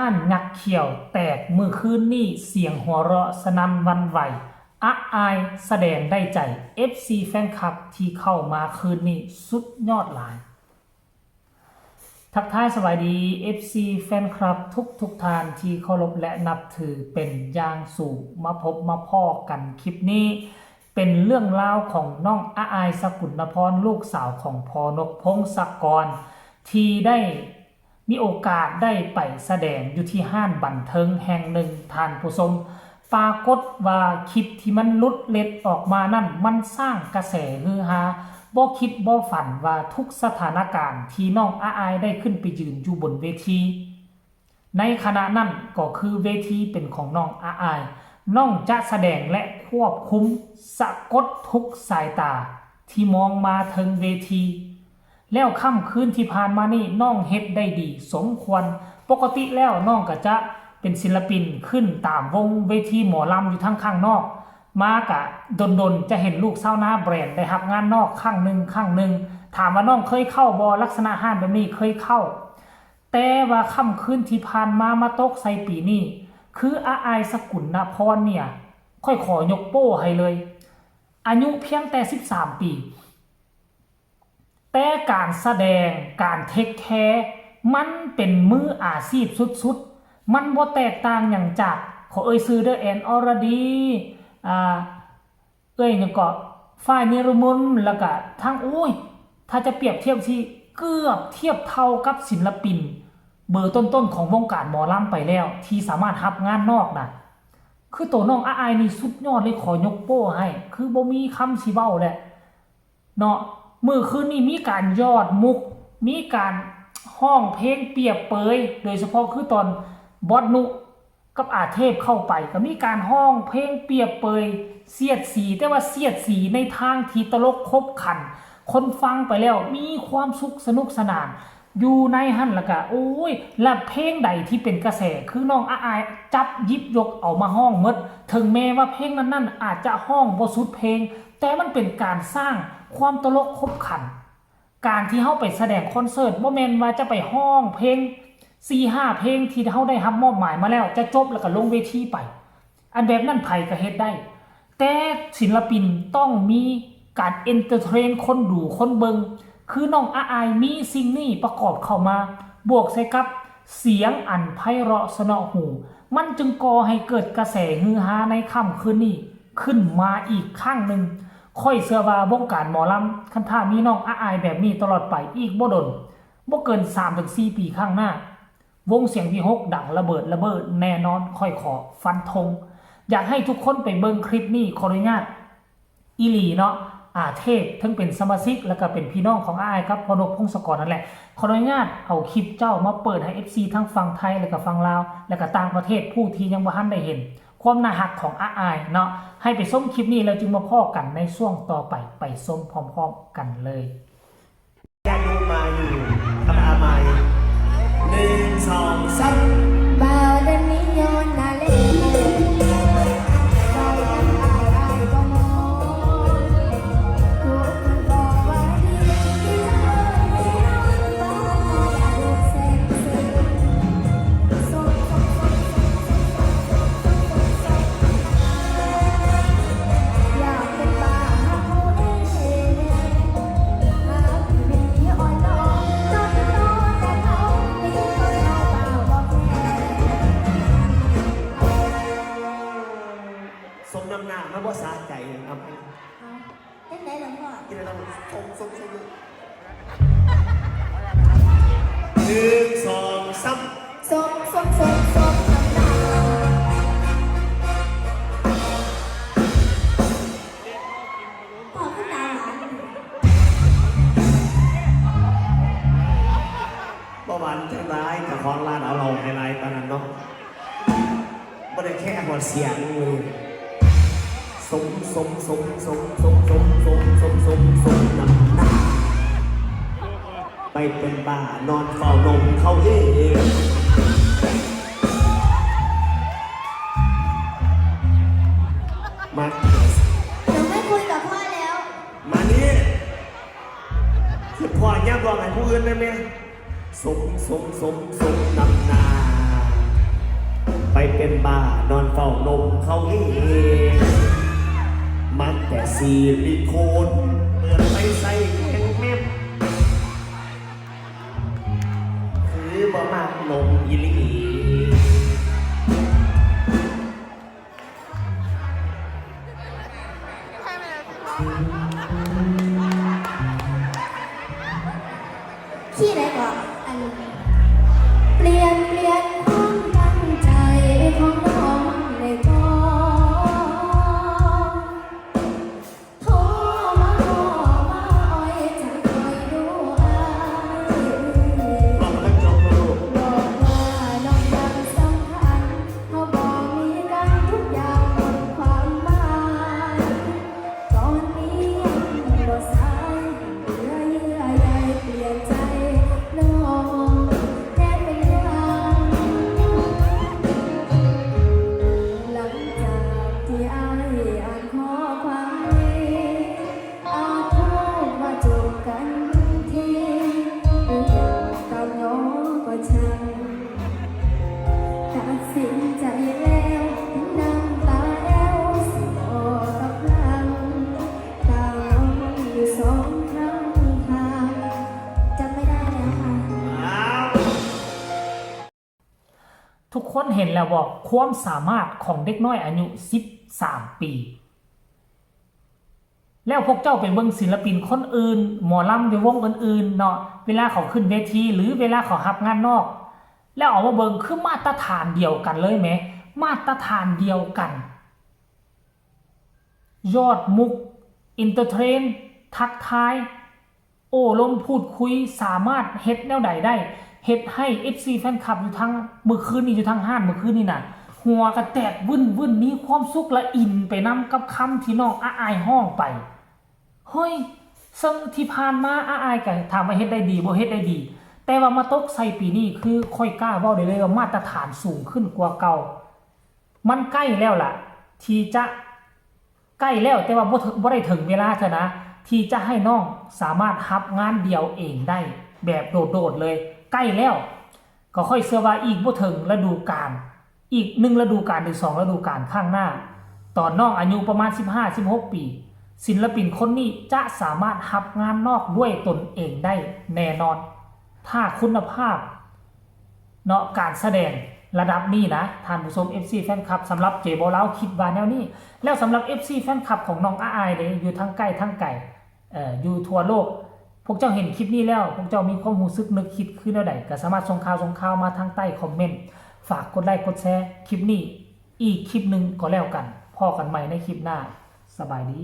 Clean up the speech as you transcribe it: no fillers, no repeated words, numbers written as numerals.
านงักเขียวแตกมือคืนนี่เสียงหัวเราะสนั่นหวั่นไหวอะอายแสดงได้ใจ FC แฟนคลับที่เข้ามาคืนนี้สุดยอดหลายทักทายสวัสดี FC แฟนคลับทุกท่านที่เคารพและนับถือเป็นอย่างสูงมาพบมาพ่อกันคลิปนี้เป็นเรื่องราวของน้องอะอายสกุลพรลูกสาวของพอนกพงศกรที่ได้มีโอกาสได้ไปแสดงอยู่ที่ห้านบันเทิงแห่งหนึ่งท่านผู้ชมปรากฏว่าคลิปที่มันลุดเล็ดออกมานั่นมันสร้างกระแสฮือฮาบ่คิดบ่ฝันว่าทุกสถานการณ์ที่น้องอะอายได้ขึ้นไปยืนอยู่บนเวทีในขณะนั้นก็คือเวทีเป็นของน้องอะอายน้องจะแสดงและควบคุมสะกดทุกสายตาที่มองมาถึงเวทีแล้วค่ำคืนที่ผ่านมานี่น้องเฮ็ดได้ดีสมควรปกติแล้วน้องก็จะเป็นศิลปินขึ้นตามวงเวทีหมอลำอยู่ทั้งข้างนอกมากะดนจะเห็นลูกสาวนาแบรนด์ได้รับงานนอกข้างหนึ่งถามว่าน้องเคยเข้าบอลักษณะห้านแบบนี้เคยเข้าแต่ว่าค่ำคืนที่ผ่านมาตกใส่ปีนี้คืออาอายสกุลพรเนี่ยค่อยขอยกโป้ให้เลยอายุเพียงแต่13ปีแต่การแสดงการเทคแคร์มันเป็นมืออาชีพสุดๆมันบ่แตกต่างอย่างจากขอซื้อเดอแอนอรดียังก็ฝ่ายเนรมนแล้วก็ทั้งถ้าจะเปรียบเทียบที่เกือบเทียบเท่ากับศิลปินเบอร์ต้นๆของวงการหมอลำไปแล้วที่สามารถรับงานนอกนะคือตัวน้องอายนี่สุดยอดเลยขอยกโป้ให้คือบ่มีคำสิเว้าแหละเนาะมื้อคืนนี้มีการยอดมุกมีการห้องเพลงเปรียบเปยโดยเฉพาะคือตอนบอสนุกับอาเทพเข้าไปก็มีการห้องเพลงเปรียบเปยเสียดสีแต่ว่าเสียดสีในทางที่ตลกคบขันคนฟังไปแล้วมีความสุขสนุกสนานอยู่ในหั่นละก็และเพลงใดที่เป็นกระแสคือน้องอายจับยิบยกเอามาห้องหมดถึงแม้ว่าเพลงนั้นอาจจะห้องบ่สุดเพลงแต่มันเป็นการสร้างความตลกคบขันการที่เฮาไปแสดงคอนเสิร์ตบ่แม่นว่าจะไปห้องเพลง4-5 เพลงที่เฮาได้รับมอบหมายมาแล้วจะจบแล้วก็ลงเวทีไปอันแบบนั้นไผก็เฮ็ดได้แต่ศิลปินต้องมีการเอนเตอร์เทนคนดูคนเบิงคือน้องอายมีสิ่งนี้ประกอบเข้ามาบวกใส่กับเสียงอันไพเราะสนอหูมันจึงก่อให้เกิดกระแสฮือฮาในค่ำคืนนี้ขึ้นมาอีกครั้งหนึ่งค่อยเชื่อว่าวงการหมอลำคันถ้ามีน้องอายแบบนี้ตลอดไปอีกบ่ดนบ่เกิน 3-4 ปีข้างหน้าวงเสียงวี6ดังระเบิดแน่นอนค่อยขอฟันธงอยากให้ทุกคนไปเบิ่งคลิปนี้ขออนุญาตอีหลีเนาะเทพทั้งเป็นสมาชิกแล้วก็เป็นพี่น้องของอายครับพอนกพงศกรนั่นแหละขออนุญาตเอาคลิปเจ้ามาเปิดให้ FC ทั้งฝั่งไทยแล้วก็ฝั่งลาวแล้วก็ต่างประเทศผู้ที่ยังบ่ทันได้เห็นความน่ารักของอายเนาะให้ไปชมคลิปนี้แล้วจึงมาพ้อกันในช่วงต่อไปชมพร้อมๆกันเลยญาติโยมมาอยู่กับอาไม1 2 3บ่าวเดินนิยนนาเล่ใจกันอายบ่มองถูกมันบอกว่าดีที่ไม่รักบ้านอย่าดูเซ็งส่งอยากเป็นบ้าเขาได้เห็นหากเป็นที่อ่อนน้อมจนนอนแต่เขาไม่เคยเอาเปล่าบอกแค่สมน้ำหน้ามันบ่สะใจครับเต้นไหนหลวงพ่อกินอะไรต้องสม1 2 3ส้มน้ำตาพ่อขึ้นตาหลานบ่หวานจังไรแต่ของร้านเอาเราไฮไลท์ตอนนั้นเนาะบ่ได้แค่หัวเสียงเลยสมน้ำหน้าไปเป็นบ้านอนเฝ้านมเขาเองมา หนูไม่คุยกับพ่อแล้ว มานี่คือพ่อย่ำรองให้ผู้อื่นได้ไหมสมน้ำหน้า ไปเป็นบ้านอนเฝ้านมเขาเองมักแต่ซิลิโคนเปิดไปใส่แข็งแม่คือบ่มากนมอีหลี ที่ไหนก่อนอันเปลี่ยนความตั้งใจของน้องเลยก่อนโทรมาอ้อยจะคอยดูอาย บอกแล้วจบแล้วลูก บอกว่าน้องยังสำคัญเขาบอกมีกันทุกอย่างหมดความหมายตอนนี้ยังบ่สายเหลือเยื่อใยเปลี่ยนใจน้องแค่เป็นวันหลังจากที่อายอ่านข้อความนี้อาจพูดว่าจบกันทีหรือกับน้องก็ช่างตัดสินใจแล้วน้ำตาแอวสิบอกกับลังต่างอยู่สองข้างทางจำไม่ได้แล้วค่ะ อ้าว ทุกคนเห็นแล้วบอกความสามารถของเด็กน้อยอายุ13 ปี แล้วพวกเจ้าไปเบิ่งศิลปินคนอื่นหมอลำในวงอื่นๆเนาะเวลาเขาขึ้นเวทีหรือเวลาเขารับงานนอก แล้วเอามาเบิ่งคือมาตรฐานเดียวกันเลยไหมมาตรฐานเดียวกัน ยอดมุกอินเตอร์เทนทักทาย โอ้ลมพูดคุยสามารถเฮ็ดแนวใดได้เฮ็ดให้ FC แฟนคลับอยู่ทั้งมื้อคืนนี้อยู่ทั้งห้านมื้อคืนนี้น่ะหัวกระแตกวุ่นมีความสุขและอินไปนำกับคำที่น้องอายห้องไปเฮ้ยซึ่งที่ผ่านมาอายก็ถามว่าเฮ็ดได้ดีบ่เฮ็ดได้ดี แต่ว่ามาตกใส่ปีนี้คือค่อยกล้าเว้าได้เลยว่ามาตรฐานสูงขึ้นกว่าเก่ามันใกล้แล้วล่ะที่จะใกล้แล้วแต่ว่าบ่ได้ถึงเวลาเถอะนะที่จะให้น้องสามารถรับงานเดียวเองได้แบบโดดๆเลยใกล้แล้วก็ค่อยเชื่อว่าอีกบ่ถึงฤดูกาลอีก1ฤดูกาลหรือ2ฤดูกาลข้างหน้าตอนน้องอายุประมาณ15-16 ปีศิลปินคนนี้จะสามารถรับงานนอกด้วยตนเองได้แน่นอนถ้าคุณภาพเนาะการแสดงระดับนี้นะท่านผู้ชม FC แฟนคลับสำหรับเจโบเล้าคิดว่าแนวนี้แล้วสำหรับ FC แฟนคลับของน้องอายเลยอยู่ทั้งใกล้ทั้งไกลอยู่ทั่วโลกพวกเจ้าเห็นคลิปนี้แล้วพวกเจ้ามีความรู้สึกนึกคิดขึ้นแนวใดก็สามารถส่งข่าวมาทางใต้คอมเมนต์ฝากกดไลค์กดแชร์คลิปนี้อีกคลิปหนึ่งก็แล้วกันพอกันใหม่ในคลิปหน้าสบายดี